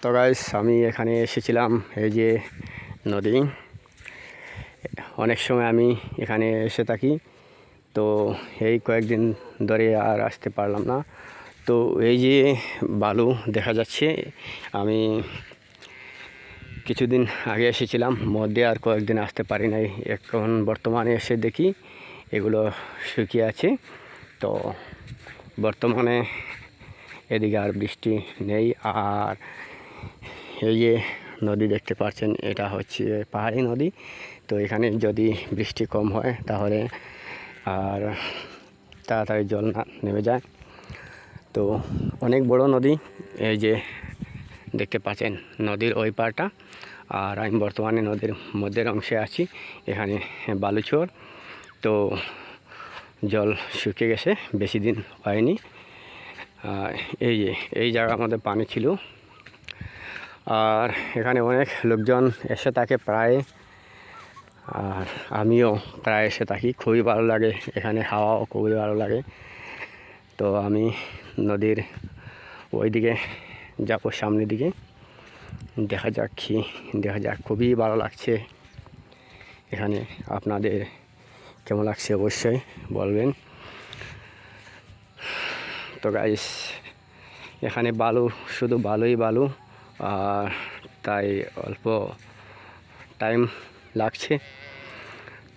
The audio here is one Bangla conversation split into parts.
তো গাইস, আমি এখানে এসেছিলাম। এই যে নদী, অনেক সময় আমি এখানে এসে থাকি। তো এই কয়েকদিন ধরে আর আসতে পারলাম না। তো এই যে বালু দেখা যাচ্ছে, আমি কিছুদিন আগে এসেছিলাম, মধ্যে আর কয়েকদিন আসতে পারি নাই। এখন বর্তমানে এসে দেখি এগুলো শুকিয়ে আছে। তো বর্তমানে এদিকে আর বৃষ্টি নেই। আর এই যে নদী দেখতে পাচ্ছেন, এটা হচ্ছে পাহাড়ি নদী। তো এখানে যদি বৃষ্টি কম হয় তাহলে আর তাড়াতাড়ি জল না নেমে যায়। তো অনেক বড় নদী, এই যে দেখতে পাচ্ছেন নদীর ওই পাড়টা। আর আমি বর্তমানে নদীর মধ্যের অংশে আছি, এখানে বালুচর। তো জল শুকিয়ে গেছে, বেশি দিন হয়নি। এই যে এই জায়গার মধ্যে পানি ছিল। আর এখানে অনেক লোকজন এসে থাকে প্রায়, আর আমিও প্রায় এসে থাকি। খুবই ভালো লাগে এখানে, হাওয়াও খুবই ভালো লাগে। তো আমি নদীর ওই দিকে যাবো, সামনের দিকে। দেখা যাক, খুবই ভালো লাগছে এখানে। আপনাদের কেমন লাগছে অবশ্যই বলবেন। তো গাইস, এখানে বালু, শুধু বালুই বালু। আর তাই অল্প টাইম লাগছে।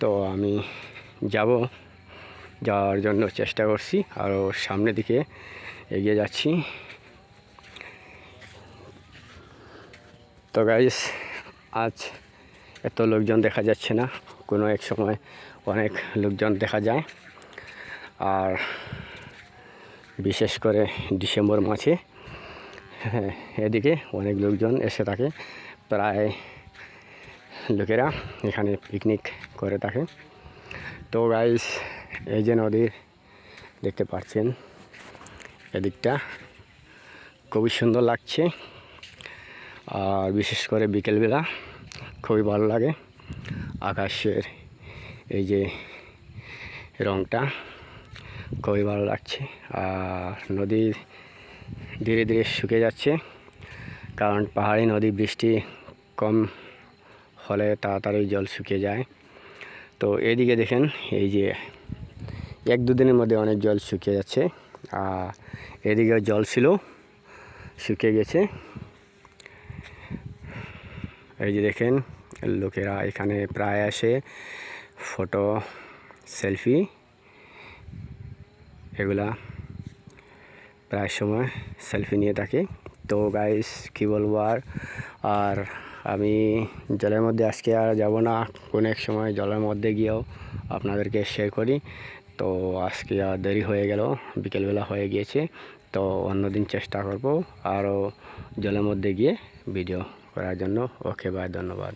তো আমি যাওয়ার জন্য চেষ্টা করছি, আরও সামনের দিকে এগিয়ে যাচ্ছি। তো গাইস, আজ এত লোকজন দেখা যাচ্ছে না, কোনো এক সময় অনেক লোকজন দেখা যায়। আর বিশেষ করে ডিসেম্বর মাসে এদিকে অনেক লোকজন এসে থাকে। প্রায় লোকেরা এখানে পিকনিক করে থাকে। তো গাইস, এই যে নদী দেখতে পাচ্ছেন, এদিকটা খুবই সুন্দর লাগছে। আর বিশেষ করে বিকেলবেলা খুবই ভালো লাগে। আকাশের এই যে রংটা খুবই ভালো লাগছে। আর নদী ধীরে ধীরে শুকিয়ে যাচ্ছে, কারণ পাহাড়ি নদী, বৃষ্টি কম হলে তাড়াতাড়ি জল শুকিয়ে যায়। তো এদিকে দেখেন, এই যে 1-2 দিনের মধ্যে অনেক জল শুকিয়ে যাচ্ছে। আর এদিকে জল ছিল, শুকিয়ে গেছে। এই যে দেখেন, লোকেরা এখানে প্রায় আসে, ফটো, সেলফি এগুলা প্রায় সময় সেলফি নিয়ে থাকে। তো গাইস, কী বলবো আর আমি জলের মধ্যে আজকে আর যাব না, কোনো এক সময় জলের মধ্যে গিয়েও আপনাদেরকে শেয়ার করি। তো আজকে আর দেরি হয়ে গেল, বিকেলবেলা হয়ে গিয়েছে। তো অন্যদিন চেষ্টা করব আরও জলের মধ্যে গিয়ে ভিডিও করার জন্য। ওকে, বাই, ধন্যবাদ।